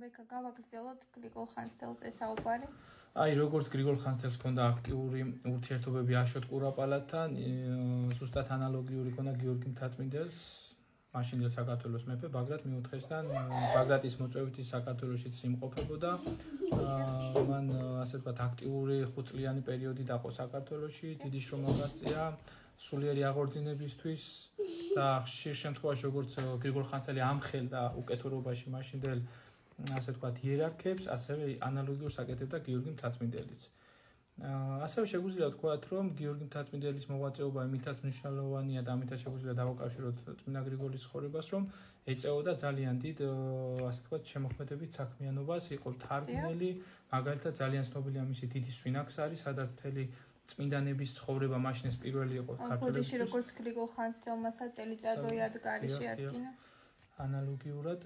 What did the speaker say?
ბეკა გავაგრძელოთ გრიგოლ ხანძთელს ესაუბარი. აი, როგორც გრიგოლ ხანძთელს ჰქონდა აქტიური ურთიერთობები აშოტ კურაპალატთან, ზუსტად ანალოგიური ჰქონდა გიორგი მთაწმინდელს, მაშინდელ საქართველოს მეფე ბაგრატ მეოთხესთან, ბაგრატის მოწვევით ის საქართველოშიც იმყოფებოდა. მან ასე ვთქვათ აქტიური 5 წლიანი პერიოდი დაყო საქართველოში, დიდი შრომა გასწია სულიერი აღორძინებისთვის და ხშირ შემთხვევაში როგორც გრიგოლ ხანძთელი ამხელდა უკეთურობაში მაშინდელ ასე ვთქვათ იერარქებს, ასევე ანალოგიურს აკეთებდა გიორგი მთაწმინდელიც. ასევე შეგვიძლია ვთქვათ, რომ გიორგი მთაწმინდელის მოღვაწეობა იმითაც მნიშვნელოვანია და ამითაც შეგვიძლია დავაკავშიროთ წმინდა გრიგოლის ცხოვრებას, რომ ეწეოდა ძალიან დიდ ასე ვთქვათ შემოქმედებით საქმიანობას, იყო თარგმნელი, მაგალითად ძალიან ცნობილია მისი დიდი სვინაქსარი, სადაც მთელი წმინდანების ცხოვრება მაშინ ეს პირველი იყო საქართველოს. როგორც გრიგოლ ხანძთელმა წელიწადო იადგარი შეადგინა. ანალოგიურად